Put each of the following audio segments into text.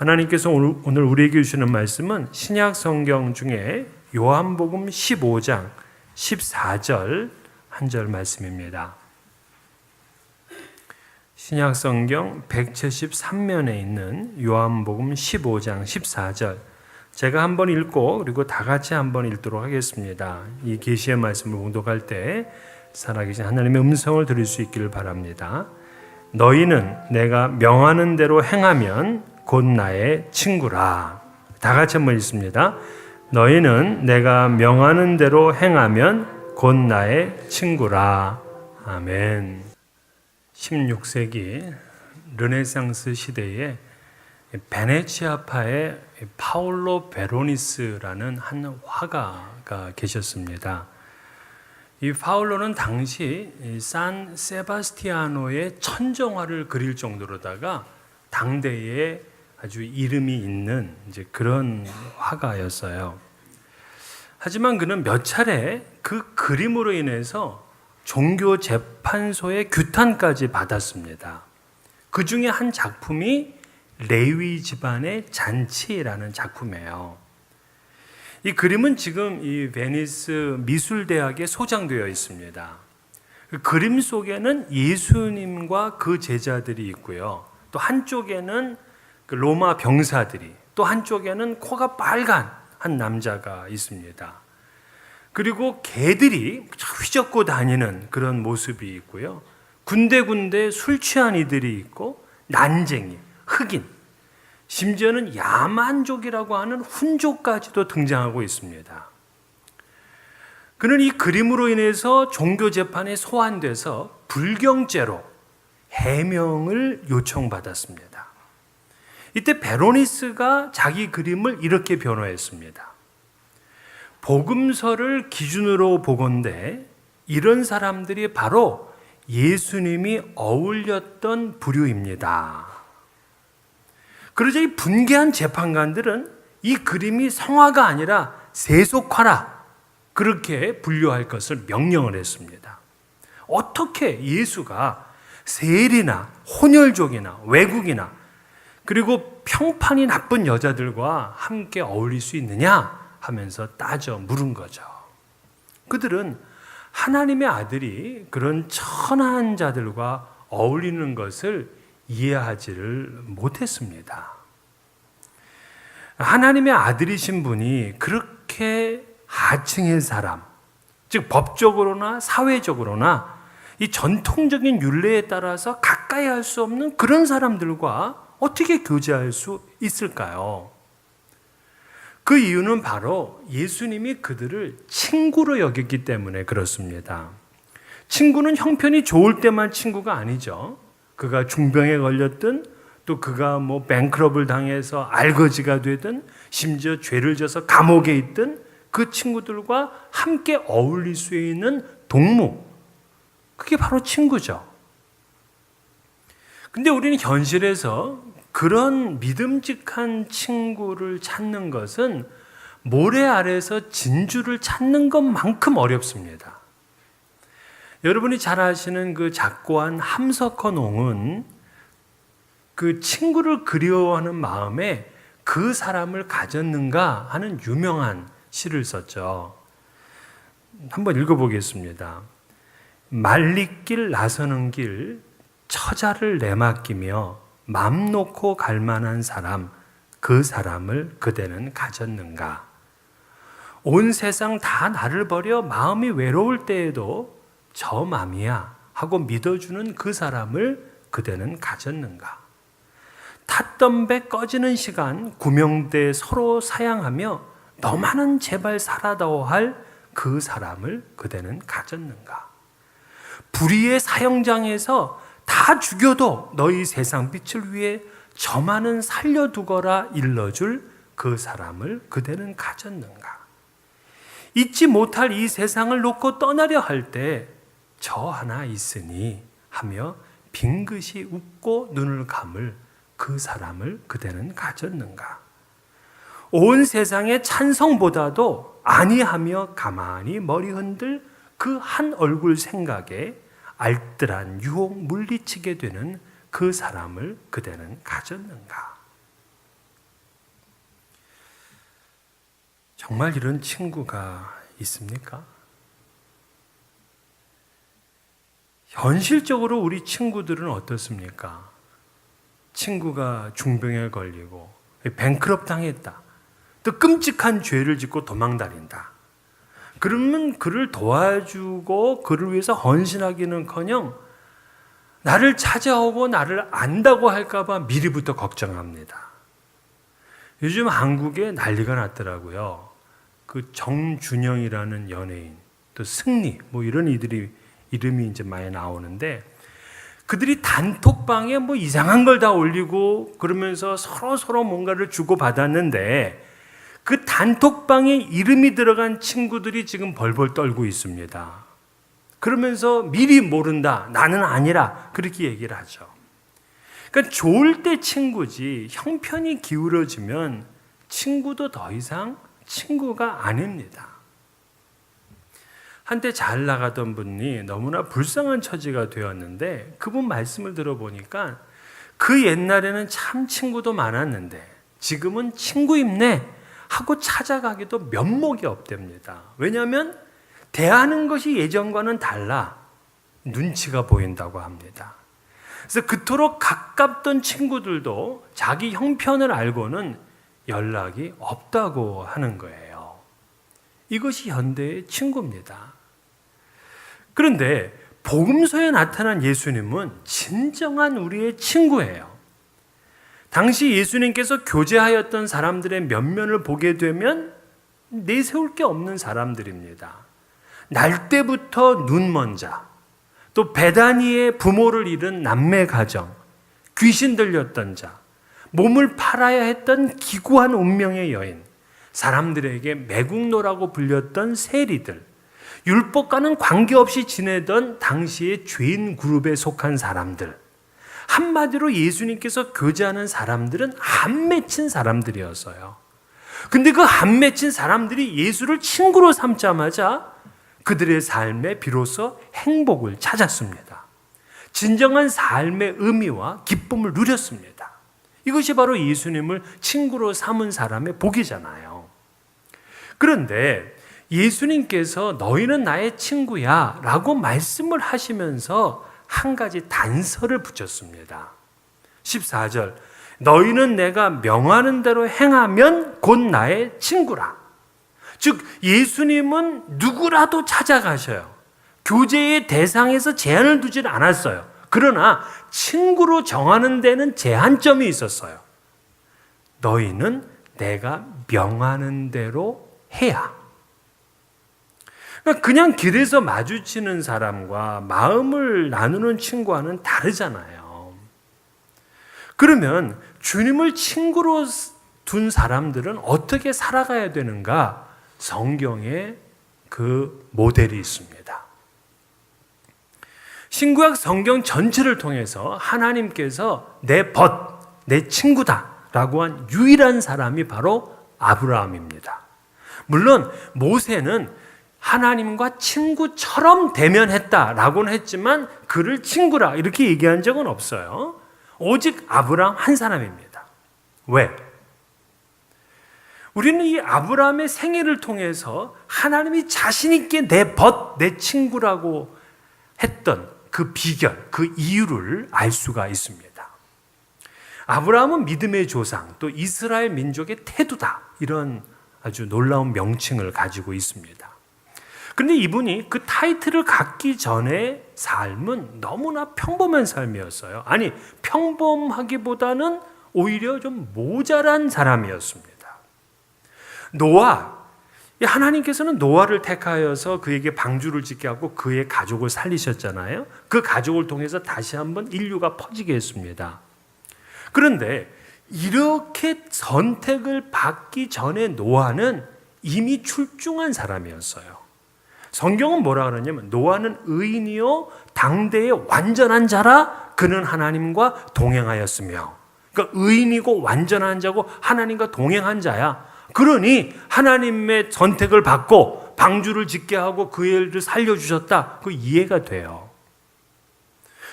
하나님께서 오늘 우리에게 주시는 말씀은 신약 성경 중에 요한복음 15장 14절 한 절 말씀입니다. 신약 성경 173면에 있는 요한복음 15장 14절, 제가 한번 읽고 그리고 다 같이 한번 읽도록 하겠습니다. 이 계시의 말씀을 봉독할 때 살아계신 하나님의 음성을 들을 수 있기를 바랍니다. 너희는 내가 명하는 대로 행하면 곧 나의 친구라. 다 같이 한번 읽습니다. 너희는 내가 명하는 대로 행하면 곧 나의 친구라. 아멘. 16세기 르네상스 시대에 베네치아파의 파올로 베로니스라는 한 화가가 계셨습니다. 이 파올로는 당시 산 세바스티아노의 천정화를 그릴 정도로다가 당대에 아주 이름이 있는 이제 그런 화가였어요. 하지만 그는 몇 차례 그 그림으로 인해서 종교 재판소의 규탄까지 받았습니다. 그 중에 한 작품이 레위 집안의 잔치라는 작품이에요. 이 그림은 지금 이 베니스 미술대학에 소장되어 있습니다. 그 그림 속에는 예수님과 그 제자들이 있고요. 또 한쪽에는 그 로마 병사들이, 또 한쪽에는 코가 빨간 한 남자가 있습니다. 그리고 개들이 휘젓고 다니는 그런 모습이 있고요. 군데군데 술 취한 이들이 있고 난쟁이, 흑인, 심지어는 야만족이라고 하는 훈족까지도 등장하고 있습니다. 그는 이 그림으로 인해서 종교재판에 소환돼서 불경죄로 해명을 요청받았습니다. 이때 베로니스가 자기 그림을 이렇게 변호했습니다. 복음서를 기준으로 보건대 이런 사람들이 바로 예수님이 어울렸던 부류입니다. 그러자 이 분개한 재판관들은 이 그림이 성화가 아니라 세속화라 그렇게 분류할 것을 명령을 했습니다. 어떻게 예수가 세리나 혼혈족이나 외국이나 그리고 평판이 나쁜 여자들과 함께 어울릴 수 있느냐 하면서 따져 물은 거죠. 그들은 하나님의 아들이 그런 천한 자들과 어울리는 것을 이해하지를 못했습니다. 하나님의 아들이신 분이 그렇게 하층의 사람, 즉 법적으로나 사회적으로나 이 전통적인 율례에 따라서 가까이 할 수 없는 그런 사람들과 어떻게 교제할 수 있을까요? 그 이유는 바로 예수님이 그들을 친구로 여겼기 때문에 그렇습니다. 친구는 형편이 좋을 때만 친구가 아니죠. 그가 중병에 걸렸든 또 그가 뱅크럽을 당해서 알거지가 되든 심지어 죄를 져서 감옥에 있든 그 친구들과 함께 어울릴 수 있는 동무, 그게 바로 친구죠. 근데 우리는 현실에서 그런 믿음직한 친구를 찾는 것은 모래 아래서 진주를 찾는 것만큼 어렵습니다. 여러분이 잘 아시는 그 작고한 함석헌 옹은 그 친구를 그리워하는 마음에 그 사람을 가졌는가 하는 유명한 시를 썼죠. 한번 읽어보겠습니다. 말리길 나서는 길 처자를 내맡기며 맘 놓고 갈 만한 사람, 그 사람을 그대는 가졌는가? 온 세상 다 나를 버려 마음이 외로울 때에도 저 맘이야 하고 믿어주는 그 사람을 그대는 가졌는가? 탔던 배 꺼지는 시간 구명대 서로 사양하며 너만은 제발 살아다오 할 그 사람을 그대는 가졌는가? 불의의 사형장에서 다 죽여도 너희 세상 빛을 위해 저만은 살려두거라 일러줄 그 사람을 그대는 가졌는가? 잊지 못할 이 세상을 놓고 떠나려 할 때 저 하나 있으니 하며 빙긋이 웃고 눈을 감을 그 사람을 그대는 가졌는가? 온 세상의 찬성보다도 아니하며 가만히 머리 흔들 그 한 얼굴 생각에 알뜰한 유혹 물리치게 되는 그 사람을 그대는 가졌는가? 정말 이런 친구가 있습니까? 현실적으로 우리 친구들은 어떻습니까? 친구가 중병에 걸리고 뱅크럽 당했다. 또 끔찍한 죄를 짓고 도망다닌다. 그러면 그를 도와주고 그를 위해서 헌신하기는커녕 나를 찾아오고 나를 안다고 할까봐 미리부터 걱정합니다. 요즘 한국에 난리가 났더라고요. 그 정준영이라는 연예인, 또 승리, 뭐 이런 이름이 이제 많이 나오는데, 그들이 단톡방에 뭐 이상한 걸 다 올리고 그러면서 서로 뭔가를 주고받았는데, 그 단톡방에 이름이 들어간 친구들이 지금 벌벌 떨고 있습니다. 그러면서 미리 모른다, 나는 아니라, 그렇게 얘기를 하죠. 그러니까 좋을 때 친구지, 형편이 기울어지면 친구도 더 이상 친구가 아닙니다. 한때 잘 나가던 분이 너무나 불쌍한 처지가 되었는데, 그분 말씀을 들어보니까 그 옛날에는 참 친구도 많았는데 지금은 친구 있네 하고 찾아가기도 면목이 없답니다. 왜냐하면 대하는 것이 예전과는 달라 눈치가 보인다고 합니다. 그래서 그토록 가깝던 친구들도 자기 형편을 알고는 연락이 없다고 하는 거예요. 이것이 현대의 친구입니다. 그런데 복음서에 나타난 예수님은 진정한 우리의 친구예요. 당시 예수님께서 교제하였던 사람들의 면면을 보게 되면 내세울 게 없는 사람들입니다. 날 때부터 눈먼 자, 또 베다니의 부모를 잃은 남매 가정, 귀신 들렸던 자, 몸을 팔아야 했던 기구한 운명의 여인, 사람들에게 매국노라고 불렸던 세리들, 율법과는 관계없이 지내던 당시의 죄인 그룹에 속한 사람들, 한마디로 예수님께서 교제하는 사람들은 안 맺힌 사람들이었어요. 근데 그 안 맺힌 사람들이 예수를 친구로 삼자마자 그들의 삶에 비로소 행복을 찾았습니다. 진정한 삶의 의미와 기쁨을 누렸습니다. 이것이 바로 예수님을 친구로 삼은 사람의 복이잖아요. 그런데 예수님께서 너희는 나의 친구야 라고 말씀을 하시면서 한 가지 단서를 붙였습니다. 14절, 너희는 내가 명하는 대로 행하면 곧 나의 친구라. 즉 예수님은 누구라도 찾아가셔요. 교제의 대상에서 제한을 두지 않았어요. 그러나 친구로 정하는 데는 제한점이 있었어요. 너희는 내가 명하는 대로 해야. 그냥 길에서 마주치는 사람과 마음을 나누는 친구와는 다르잖아요. 그러면 주님을 친구로 둔 사람들은 어떻게 살아가야 되는가? 성경에 그 모델이 있습니다. 신구약 성경 전체를 통해서 하나님께서 내 친구다 라고 한 유일한 사람이 바로 아브라함입니다. 물론 모세는 하나님과 친구처럼 대면했다라고는 했지만 그를 친구라 이렇게 얘기한 적은 없어요. 오직 아브라함 한 사람입니다. 왜? 우리는 이 아브라함의 생애를 통해서 하나님이 자신 있게 내 친구라고 했던 그 비결, 그 이유를 알 수가 있습니다. 아브라함은 믿음의 조상, 또 이스라엘 민족의 태두다, 이런 아주 놀라운 명칭을 가지고 있습니다. 그런데 이분이 그 타이틀을 갖기 전에 삶은 너무나 평범한 삶이었어요. 아니, 평범하기보다는 오히려 좀 모자란 사람이었습니다. 노아, 하나님께서는 노아를 택하여서 그에게 방주를 짓게 하고 그의 가족을 살리셨잖아요. 그 가족을 통해서 다시 한번 인류가 퍼지게 했습니다. 그런데 이렇게 선택을 받기 전에 노아는 이미 출중한 사람이었어요. 성경은 뭐라 그러냐면 노아는 의인이요 당대의 완전한 자라 그는 하나님과 동행하였으며, 그러니까 의인이고 완전한 자고 하나님과 동행한 자야. 그러니 하나님의 선택을 받고 방주를 짓게 하고 그 애를 살려주셨다. 그 이해가 돼요.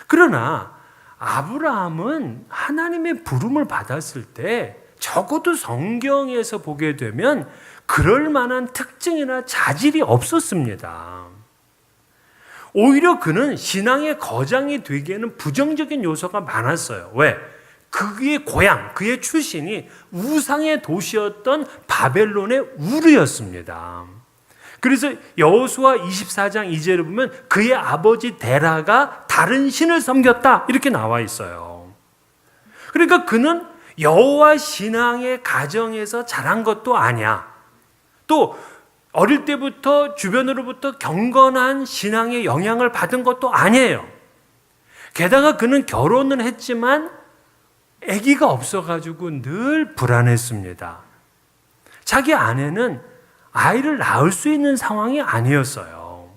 그러나 아브라함은 하나님의 부름을 받았을 때 적어도 성경에서 보게 되면 그럴 만한 특징이나 자질이 없었습니다. 오히려 그는 신앙의 거장이 되기에는 부정적인 요소가 많았어요. 왜? 그의 고향, 그의 출신이 우상의 도시였던 바벨론의 우르였습니다. 그래서 여호수아 24장 2절을 보면 그의 아버지 데라가 다른 신을 섬겼다 이렇게 나와 있어요. 그러니까 그는 여호와 신앙의 가정에서 자란 것도 아니야. 또 어릴 때부터 주변으로부터 경건한 신앙의 영향을 받은 것도 아니에요. 게다가 그는 결혼은 했지만 아기가 없어가지고 늘 불안했습니다. 자기 아내는 아이를 낳을 수 있는 상황이 아니었어요.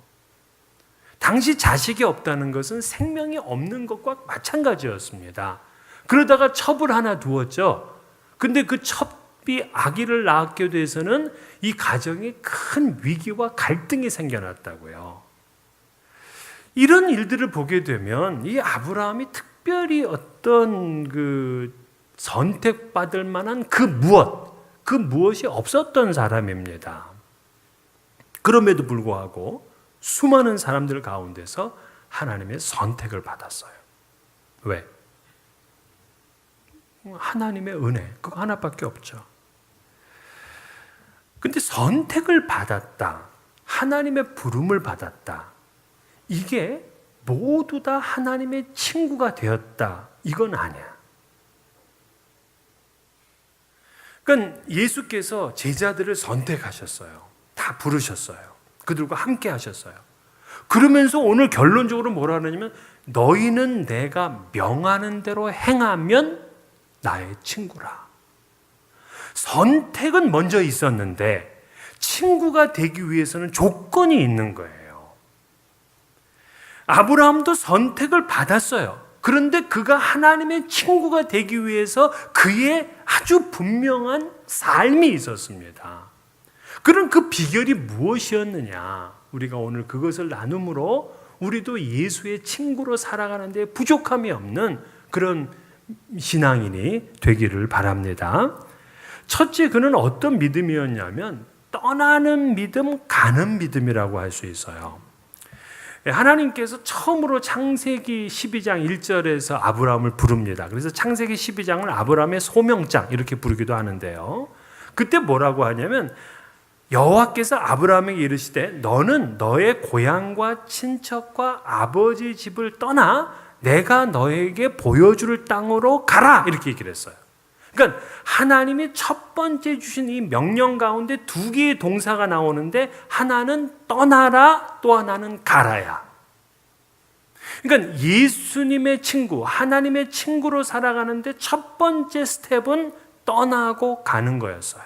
당시 자식이 없다는 것은 생명이 없는 것과 마찬가지였습니다. 그러다가 첩을 하나 두었죠. 근데 그 첩이 아기를 낳게 돼서는 이 가정에 큰 위기와 갈등이 생겨났다고요. 이런 일들을 보게 되면 이 아브라함이 특별히 어떤 그 선택받을 만한 그 무엇이 없었던 사람입니다. 그럼에도 불구하고 수많은 사람들 가운데서 하나님의 선택을 받았어요. 왜? 하나님의 은혜, 그거 하나밖에 없죠. 근데 선택을 받았다, 하나님의 부름을 받았다, 이게 모두 다 하나님의 친구가 되었다, 이건 아니야. 그러니까 예수께서 제자들을 선택하셨어요. 다 부르셨어요. 그들과 함께 하셨어요. 그러면서 오늘 결론적으로 뭐라 하냐면 너희는 내가 명하는 대로 행하면 나의 친구라. 선택은 먼저 있었는데 친구가 되기 위해서는 조건이 있는 거예요. 아브라함도 선택을 받았어요. 그런데 그가 하나님의 친구가 되기 위해서 그의 아주 분명한 삶이 있었습니다. 그럼 그 비결이 무엇이었느냐? 우리가 오늘 그것을 나눔으로 우리도 예수의 친구로 살아가는 데 부족함이 없는 그런 신앙인이 되기를 바랍니다. 첫째, 그는 어떤 믿음이었냐면 떠나는 믿음, 가는 믿음이라고 할 수 있어요. 하나님께서 처음으로 창세기 12장 1절에서 아브라함을 부릅니다. 그래서 창세기 12장을 아브라함의 소명장 이렇게 부르기도 하는데요. 그때 뭐라고 하냐면 여호와께서 아브라함에게 이르시되 너는 너의 고향과 친척과 아버지 집을 떠나 내가 너에게 보여줄 땅으로 가라 이렇게 얘기를 했어요. 그러니까 하나님이 첫 번째 주신 이 명령 가운데 두 개의 동사가 나오는데 하나는 떠나라, 또 하나는 가라야. 그러니까 예수님의 친구, 하나님의 친구로 살아가는데 첫 번째 스텝은 떠나고 가는 거였어요.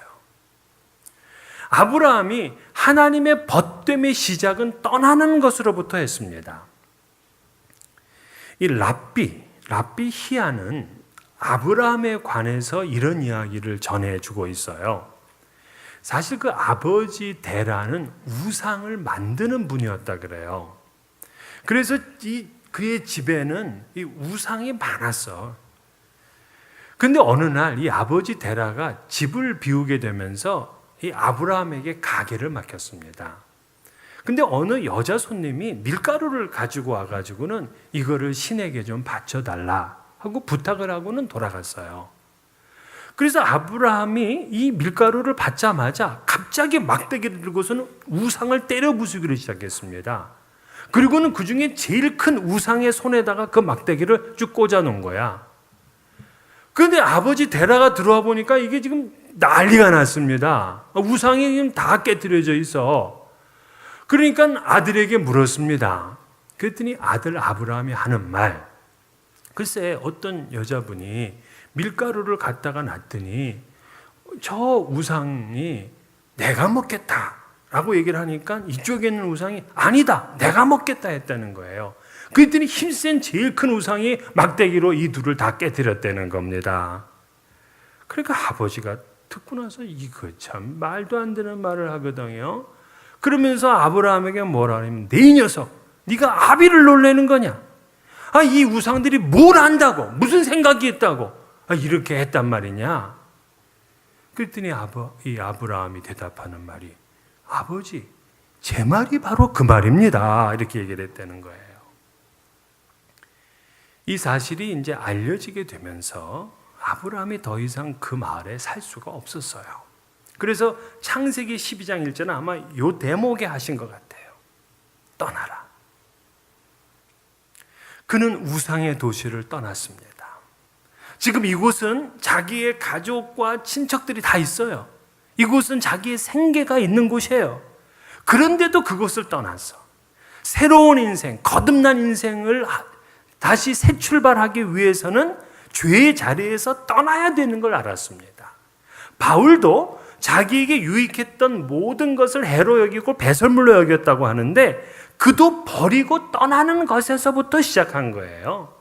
아브라함이 하나님의 벗됨의 시작은 떠나는 것으로부터 했습니다. 이 랍비 히야는 아브라함에 관해서 이런 이야기를 전해주고 있어요. 사실 그 아버지 데라는 우상을 만드는 분이었다 그래요. 그래서 그의 집에는 이 우상이 많았어. 근데 어느 날 이 아버지 데라가 집을 비우게 되면서 이 아브라함에게 가게를 맡겼습니다. 근데 어느 여자 손님이 밀가루를 가지고 와가지고는 이거를 신에게 좀 바쳐달라 하고 부탁을 하고는 돌아갔어요. 그래서 아브라함이 이 밀가루를 받자마자 갑자기 막대기를 들고서는 우상을 때려 부수기를 시작했습니다. 그리고는 그 중에 제일 큰 우상의 손에다가 그 막대기를 쭉 꽂아 놓은 거야. 그런데 아버지 데라가 들어와 보니까 이게 지금 난리가 났습니다. 우상이 지금 다 깨트려져 있어. 그러니까 아들에게 물었습니다. 그랬더니 아들 아브라함이 하는 말, 글쎄 어떤 여자분이 밀가루를 갖다가 놨더니 저 우상이 내가 먹겠다라고 얘기를 하니까 이쪽에 있는 우상이 아니다, 내가 먹겠다 했다는 거예요. 그랬더니 힘센 제일 큰 우상이 막대기로 이 둘을 다 깨뜨렸다는 겁니다. 그러니까 아버지가 듣고 나서 이거 참 말도 안 되는 말을 하거든요. 그러면서 아브라함에게 뭐라 하냐면 네 녀석, 네가 아비를 놀래는 거냐? 이 우상들이 뭘 안다고, 무슨 생각이 있다고 이렇게 했단 말이냐? 그랬더니 이 아브라함이 대답하는 말이 아버지, 제 말이 바로 그 말입니다. 이렇게 얘기를 했다는 거예요. 이 사실이 이제 알려지게 되면서 아브라함이 더 이상 그 마을에 살 수가 없었어요. 그래서 창세기 12장 1절은 아마 요 대목에 하신 것 같아요. 떠나라. 그는 우상의 도시를 떠났습니다. 지금 이곳은 자기의 가족과 친척들이 다 있어요. 이곳은 자기의 생계가 있는 곳이에요. 그런데도 그곳을 떠나서 새로운 인생, 거듭난 인생을 다시 새 출발하기 위해서는 죄의 자리에서 떠나야 되는 걸 알았습니다. 바울도 자기에게 유익했던 모든 것을 해로 여기고 배설물로 여겼다고 하는데 그도 버리고 떠나는 것에서부터 시작한 거예요.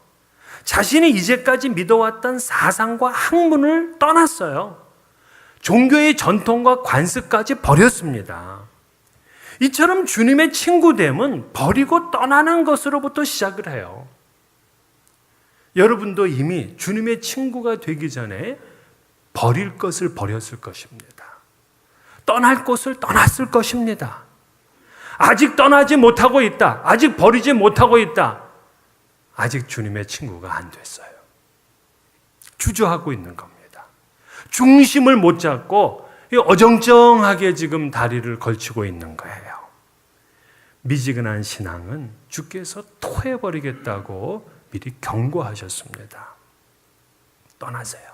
자신이 이제까지 믿어왔던 사상과 학문을 떠났어요. 종교의 전통과 관습까지 버렸습니다. 이처럼 주님의 친구됨은 버리고 떠나는 것으로부터 시작을 해요. 여러분도 이미 주님의 친구가 되기 전에 버릴 것을 버렸을 것입니다. 떠날 곳을 떠났을 것입니다. 아직 떠나지 못하고 있다. 아직 버리지 못하고 있다. 아직 주님의 친구가 안 됐어요. 주저하고 있는 겁니다. 중심을 못 잡고 어정쩡하게 지금 다리를 걸치고 있는 거예요. 미지근한 신앙은 주께서 토해버리겠다고 미리 경고하셨습니다. 떠나세요.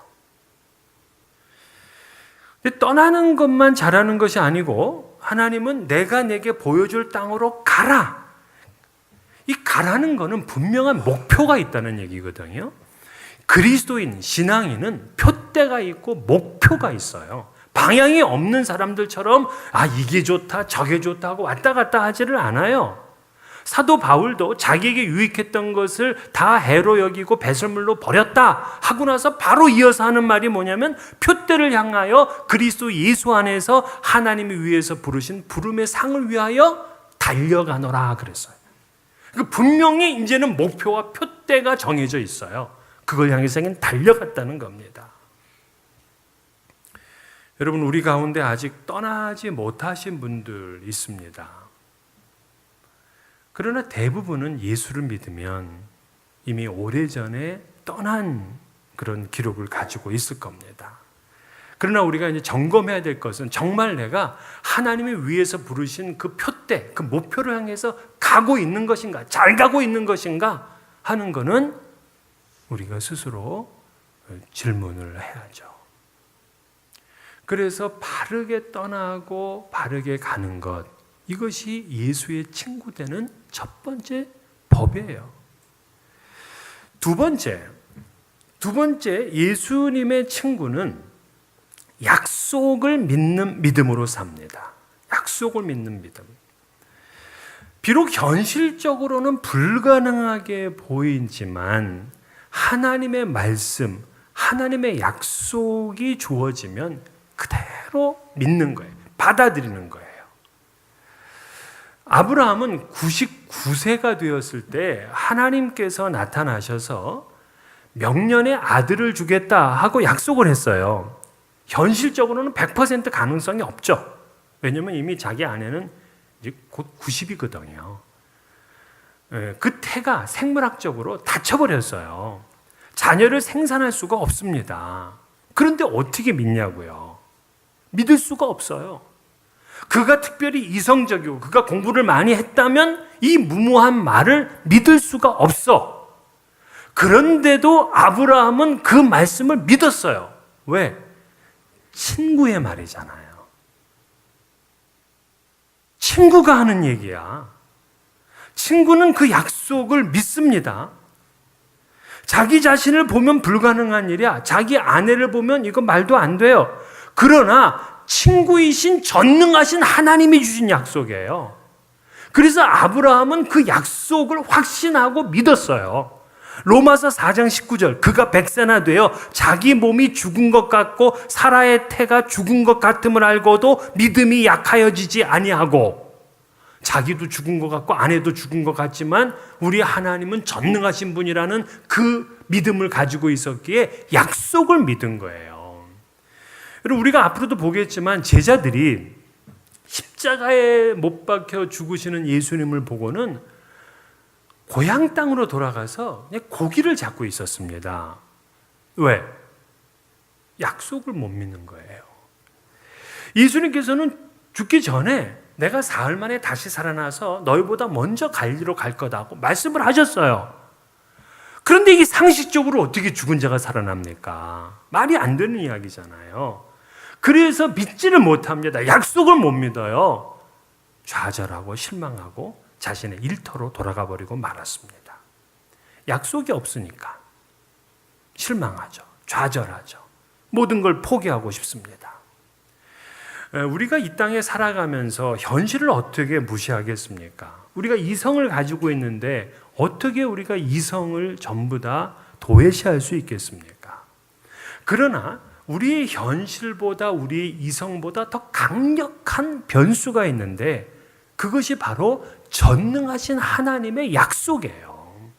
떠나는 것만 잘하는 것이 아니고 하나님은 내가 내게 보여줄 땅으로 가라. 이 가라는 것은 분명한 목표가 있다는 얘기거든요. 그리스도인, 신앙인은 표대가 있고 목표가 있어요. 방향이 없는 사람들처럼 이게 좋다 저게 좋다 하고 왔다 갔다 하지를 않아요. 사도 바울도 자기에게 유익했던 것을 다 해로 여기고 배설물로 버렸다 하고 나서 바로 이어서 하는 말이 뭐냐면 표대를 향하여 그리스도 예수 안에서 하나님이 위해서 부르신 부름의 상을 위하여 달려가노라 그랬어요. 분명히 이제는 목표와 표대가 정해져 있어요. 그걸 향해서 달려갔다는 겁니다. 여러분, 우리 가운데 아직 떠나지 못하신 분들 있습니다. 그러나 대부분은 예수를 믿으면 이미 오래전에 떠난 그런 기록을 가지고 있을 겁니다. 그러나 우리가 이제 점검해야 될 것은 정말 내가 하나님이 위해서 부르신 그 표대, 그 목표를 향해서 가고 있는 것인가, 잘 가고 있는 것인가 하는 것은 우리가 스스로 질문을 해야죠. 그래서 바르게 떠나고 바르게 가는 것, 이것이 예수의 친구 되는 첫 번째 법이에요. 두 번째 예수님의 친구는 약속을 믿는 믿음으로 삽니다. 약속을 믿는 믿음. 비록 현실적으로는 불가능하게 보이지만 하나님의 말씀, 하나님의 약속이 주어지면 그대로 믿는 거예요. 받아들이는 거예요. 아브라함은 99세가 되었을 때 하나님께서 나타나셔서 명년의 아들을 주겠다 하고 약속을 했어요. 현실적으로는 100% 가능성이 없죠. 왜냐하면 이미 자기 아내는 이제 곧 90이거든요. 그 태가 생물학적으로 다쳐버렸어요. 자녀를 생산할 수가 없습니다. 그런데 어떻게 믿냐고요? 믿을 수가 없어요. 그가 특별히 이성적이고 그가 공부를 많이 했다면 이 무모한 말을 믿을 수가 없어. 그런데도 아브라함은 그 말씀을 믿었어요. 왜? 친구의 말이잖아요. 친구가 하는 얘기야. 친구는 그 약속을 믿습니다. 자기 자신을 보면 불가능한 일이야. 자기 아내를 보면 이거 말도 안 돼요. 그러나 친구이신 전능하신 하나님이 주신 약속이에요. 그래서 아브라함은 그 약속을 확신하고 믿었어요. 로마서 4장 19절, 그가 100세나 되어 자기 몸이 죽은 것 같고 사라의 태가 죽은 것 같음을 알고도 믿음이 약하여지지 아니하고, 자기도 죽은 것 같고 아내도 죽은 것 같지만 우리 하나님은 전능하신 분이라는 그 믿음을 가지고 있었기에 약속을 믿은 거예요. 여러분, 우리가 앞으로도 보겠지만 제자들이 십자가에 못 박혀 죽으시는 예수님을 보고는 고향 땅으로 돌아가서 그냥 고기를 잡고 있었습니다. 왜? 약속을 못 믿는 거예요. 예수님께서는 죽기 전에 내가 사흘 만에 다시 살아나서 너희보다 먼저 갈리로 갈 거다고 말씀을 하셨어요. 그런데 이게 상식적으로 어떻게 죽은 자가 살아납니까? 말이 안 되는 이야기잖아요. 그래서 믿지를 못합니다. 약속을 못 믿어요. 좌절하고 실망하고 자신의 일터로 돌아가 버리고 말았습니다. 약속이 없으니까 실망하죠. 좌절하죠. 모든 걸 포기하고 싶습니다. 우리가 이 땅에 살아가면서 현실을 어떻게 무시하겠습니까? 우리가 이성을 가지고 있는데 어떻게 우리가 이성을 전부 다 도외시할 수 있겠습니까? 그러나 우리의 현실보다 우리의 이성보다 더 강력한 변수가 있는데 그것이 바로 전능하신 하나님의 약속이에요.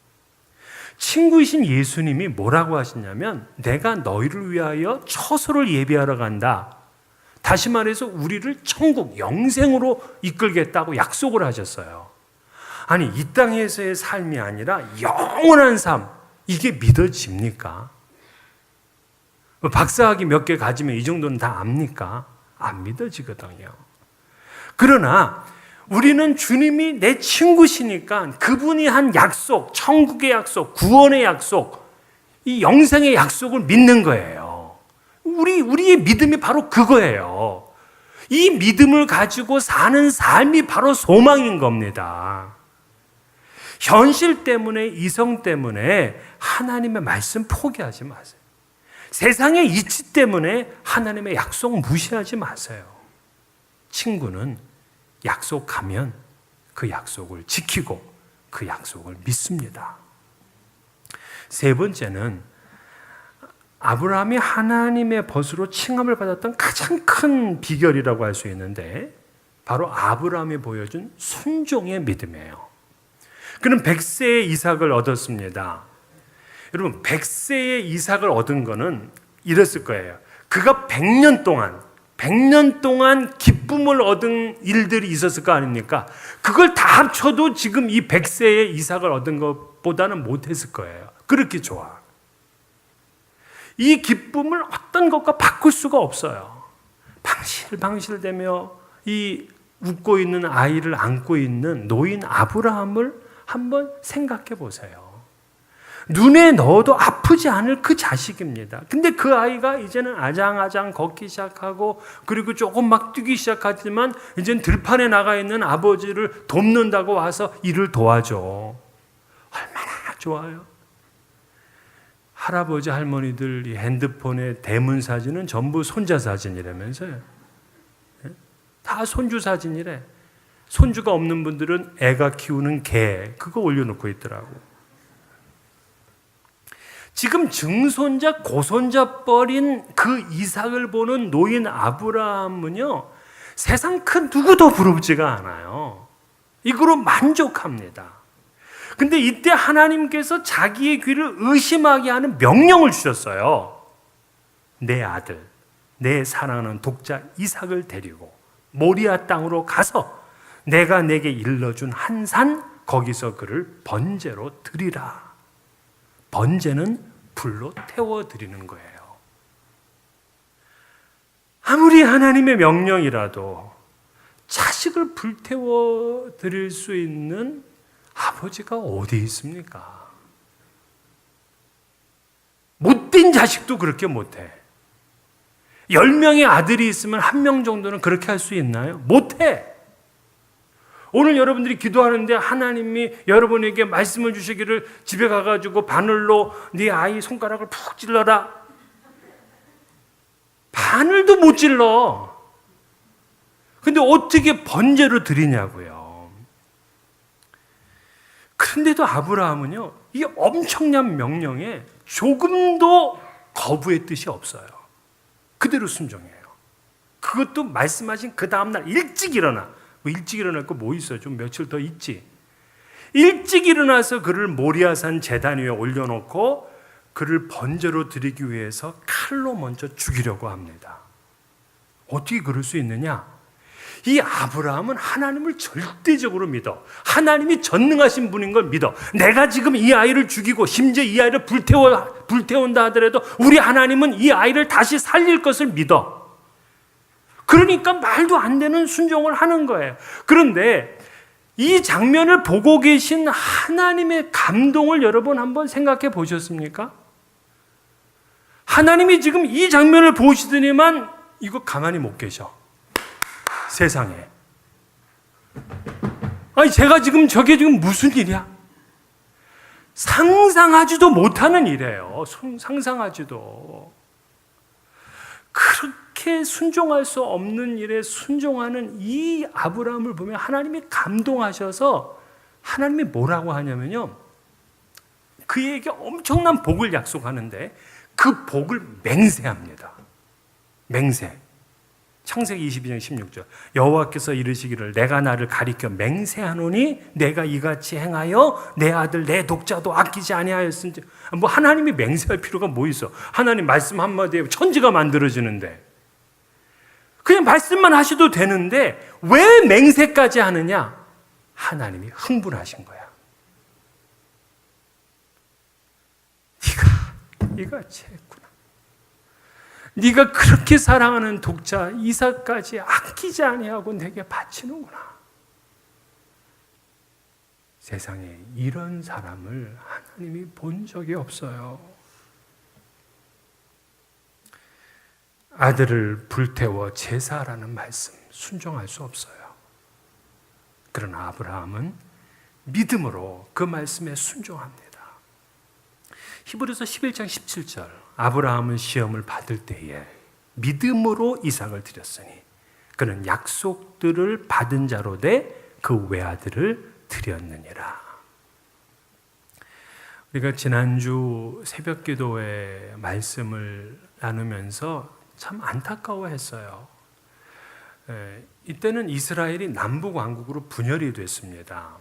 친구이신 예수님이 뭐라고 하시냐면 내가 너희를 위하여 처소를 예비하러 간다. 다시 말해서 우리를 천국, 영생으로 이끌겠다고 약속을 하셨어요. 아니, 이 땅에서의 삶이 아니라 영원한 삶, 이게 믿어집니까? 박사학위 몇 개 가지면 이 정도는 다 압니까? 안 믿어지거든요. 그러나 우리는 주님이 내 친구시니까 그분이 한 약속, 천국의 약속, 구원의 약속, 이 영생의 약속을 믿는 거예요. 우리의 믿음이 바로 그거예요. 이 믿음을 가지고 사는 삶이 바로 소망인 겁니다. 현실 때문에, 이성 때문에 하나님의 말씀 포기하지 마세요. 세상의 이치 때문에 하나님의 약속 무시하지 마세요. 친구는 약속하면 그 약속을 지키고 그 약속을 믿습니다. 세 번째는 아브라함이 하나님의 벗으로 칭함을 받았던 가장 큰 비결이라고 할 수 있는데 바로 아브라함이 보여준 순종의 믿음이에요. 그는 100세의 이삭을 얻었습니다. 여러분, 100세의 이삭을 얻은 거는 이랬을 거예요. 그가 100년 동안 기쁨을 얻은 일들이 있었을 거 아닙니까? 그걸 다 합쳐도 지금 이 100세의 이삭을 얻은 것보다는 못했을 거예요. 그렇게 좋아. 이 기쁨을 어떤 것과 바꿀 수가 없어요. 방실방실대며 이 웃고 있는 아이를 안고 있는 노인 아브라함을 한번 생각해 보세요. 눈에 넣어도 아프지 않을 그 자식입니다. 근데 그 아이가 이제는 아장아장 걷기 시작하고 그리고 조금 막 뛰기 시작하지만 이제는 들판에 나가 있는 아버지를 돕는다고 와서 일을 도와줘. 얼마나 좋아요. 할아버지 할머니들 이 핸드폰의 대문 사진은 전부 손자 사진이라면서요. 다 손주 사진이래. 손주가 없는 분들은 애가 키우는 개 그거 올려놓고 있더라고. 지금 증손자 고손자 뻘인 그 이삭을 보는 노인 아브라함은요, 세상 큰 누구도 부럽지가 않아요. 이거로 만족합니다. 근데 이때 하나님께서 자기의 귀를 의심하게 하는 명령을 주셨어요. 내 아들, 내 사랑하는 독자 이삭을 데리고 모리아 땅으로 가서 내가 내게 일러준 한 산 거기서 그를 번제로 드리라. 번제는 불로 태워드리는 거예요. 아무리 하나님의 명령이라도 자식을 불태워 드릴 수 있는 아버지가 어디 있습니까? 못된 자식도 그렇게 못해. 10명의 아들이 있으면 1명 정도는 그렇게 할 수 있나요? 못해. 오늘 여러분들이 기도하는데 하나님이 여러분에게 말씀을 주시기를 집에 가가지고 바늘로 네 아이 손가락을 푹 찔러라. 바늘도 못 찔러. 근데 어떻게 번제로 드리냐고요. 그런데도 아브라함은요, 이 엄청난 명령에 조금도 거부의 뜻이 없어요. 그대로 순종해요. 그것도 말씀하신 그 다음날 일찍 일어나. 일찍 일어날 거 뭐 있어요? 좀 며칠 더 있지. 일찍 일어나서 그를 모리아산 제단 위에 올려놓고 그를 번제로 드리기 위해서 칼로 먼저 죽이려고 합니다. 어떻게 그럴 수 있느냐? 이 아브라함은 하나님을 절대적으로 믿어. 하나님이 전능하신 분인 걸 믿어. 내가 지금 이 아이를 죽이고 심지어 이 아이를 불태운다 하더라도 우리 하나님은 이 아이를 다시 살릴 것을 믿어. 그러니까 말도 안 되는 순종을 하는 거예요. 그런데 이 장면을 보고 계신 하나님의 감동을 여러분 한번 생각해 보셨습니까? 하나님이 지금 이 장면을 보시더니만 이거 가만히 못 계셔. 세상에. 아니, 제가 지금 저게 지금 무슨 일이야? 상상하지도 못하는 일이에요. 상상하지도. 그렇게 순종할 수 없는 일에 순종하는 이 아브라함을 보면 하나님이 감동하셔서 하나님이 뭐라고 하냐면요. 그에게 엄청난 복을 약속하는데 그 복을 맹세합니다. 맹세. 창세기 22장 16절. 여호와께서 이르시기를 내가 나를 가리켜 맹세하노니 내가 이같이 행하여 내 아들 내 독자도 아끼지 아니하였은지. 뭐 하나님이 맹세할 필요가 뭐 있어? 하나님 말씀 한마디에 천지가 만들어지는데 그냥 말씀만 하셔도 되는데 왜 맹세까지 하느냐? 하나님이 흥분하신 거야. 네가 이같이 했구나. 네가 그렇게 사랑하는 독자 이삭까지 아끼지 아니하고 내게 바치는구나. 세상에 이런 사람을 하나님이 본 적이 없어요. 아들을 불태워 제사하라는 말씀 순종할 수 없어요. 그러나 아브라함은 믿음으로 그 말씀에 순종합니다. 히브리서 11장 17절. 아브라함은 시험을 받을 때에 믿음으로 이삭을 드렸으니 그는 약속들을 받은 자로 돼 그 외아들을 드렸느니라. 우리가 지난주 새벽 기도회 말씀을 나누면서 참 안타까워했어요. 이때는 이스라엘이 남북 왕국으로 분열이 됐습니다.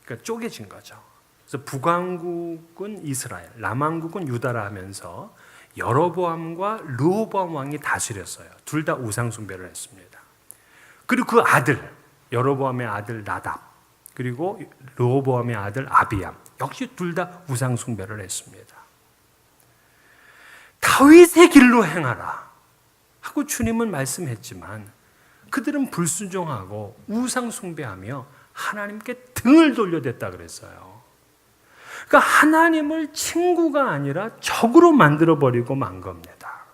그러니까 쪼개진 거죠. 그래서 북왕국은 이스라엘, 남왕국은 유다라 하면서 여로보암과 르호보암 왕이 다스렸어요. 둘 다 우상 숭배를 했습니다. 그리고 그 아들, 여로보암의 아들 나답, 그리고 르호보암의 아들 아비암, 역시 둘 다 우상 숭배를 했습니다. 다윗의 길로 행하라 하고 주님은 말씀했지만 그들은 불순종하고 우상 숭배하며 하나님께 등을 돌려댔다 그랬어요. 그러니까 하나님을 친구가 아니라 적으로 만들어버리고 만 겁니다.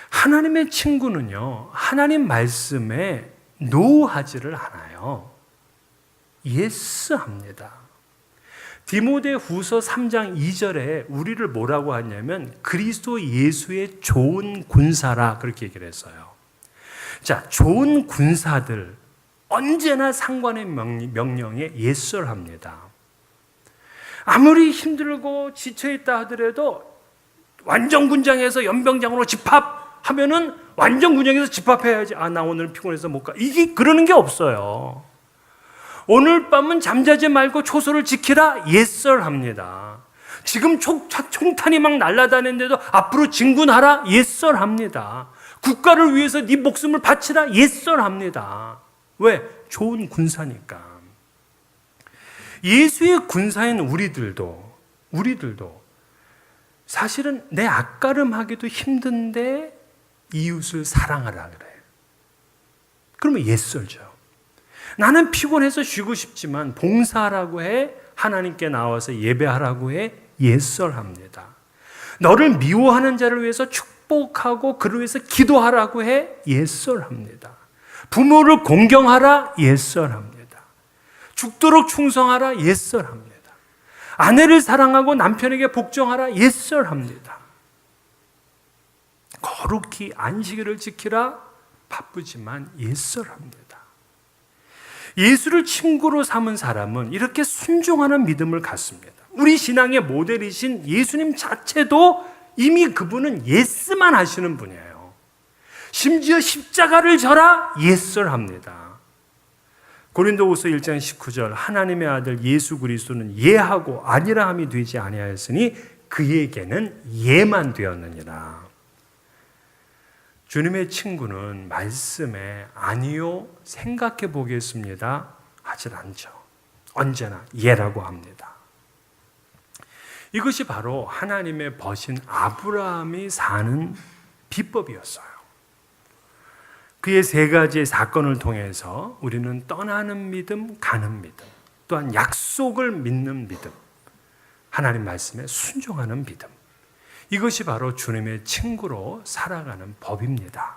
하나님의 친구는요, 하나님 말씀에 노하지를 않아요. 예스합니다. 디모데후서 3장 2절에 우리를 뭐라고 하냐면 그리스도 예수의 좋은 군사라 그렇게 얘기를 했어요. 자, 좋은 군사들 언제나 상관의 명령에 예설합니다. 아무리 힘들고 지쳐있다 하더라도 완전군장에서 연병장으로 집합하면은 완전군장에서 집합해야지. 아, 나 오늘 피곤해서 못 가. 이게 그러는 게 없어요. 오늘 밤은 잠자지 말고 초소를 지키라. 예설합니다. 지금 총탄이 막 날아다니는데도 앞으로 진군하라. 예설합니다. 국가를 위해서 네 목숨을 바치라. 예설합니다. 왜? 좋은 군사니까. 예수의 군사인 우리들도 사실은 내 앞가름하기도 힘든데 이웃을 사랑하라 그래요. 그러면 예설죠. 나는 피곤해서 쉬고 싶지만 봉사하라고 해. 하나님께 나와서 예배하라고 해. 예설합니다. 너를 미워하는 자를 위해서 축복하고 그를 위해서 기도하라고 해. 예설합니다. 부모를 공경하라. 예설합니다. 죽도록 충성하라. 예설합니다. 아내를 사랑하고 남편에게 복종하라. 예설합니다. 거룩히 안식일을 지키라. 바쁘지만 예설합니다. 예수를 친구로 삼은 사람은 이렇게 순종하는 믿음을 갖습니다. 우리 신앙의 모델이신 예수님 자체도 이미 그분은 예스만 하시는 분이에요. 심지어 십자가를 져라. 예설합니다. 고린도후서 1장 19절 하나님의 아들 예수 그리스도는 예하고 아니라함이 되지 아니하였으니 그에게는 예만 되었느니라. 주님의 친구는 말씀에 아니요, 생각해 보겠습니다 하질 않죠. 언제나 예라고 합니다. 이것이 바로 하나님의 버신 아브라함이 사는 비법이었어요. 그의 세 가지의 사건을 통해서 우리는 떠나는 믿음, 가는 믿음, 또한 약속을 믿는 믿음, 하나님 말씀에 순종하는 믿음, 이것이 바로 주님의 친구로 살아가는 법입니다.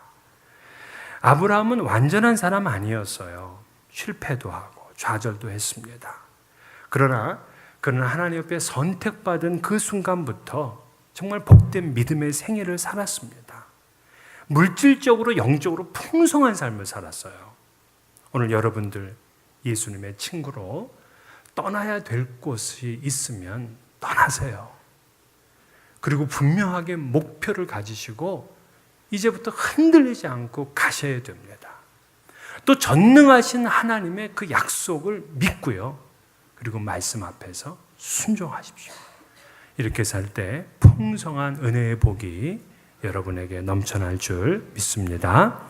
아브라함은 완전한 사람 아니었어요. 실패도 하고 좌절도 했습니다. 그러나 그는 하나님 앞에 선택받은 그 순간부터 정말 복된 믿음의 생애를 살았습니다. 물질적으로 영적으로 풍성한 삶을 살았어요. 오늘 여러분들 예수님의 친구로 떠나야 될 곳이 있으면 떠나세요. 그리고 분명하게 목표를 가지시고 이제부터 흔들리지 않고 가셔야 됩니다. 또 전능하신 하나님의 그 약속을 믿고요. 그리고 말씀 앞에서 순종하십시오. 이렇게 살 때 풍성한 은혜의 복이 여러분에게 넘쳐날 줄 믿습니다.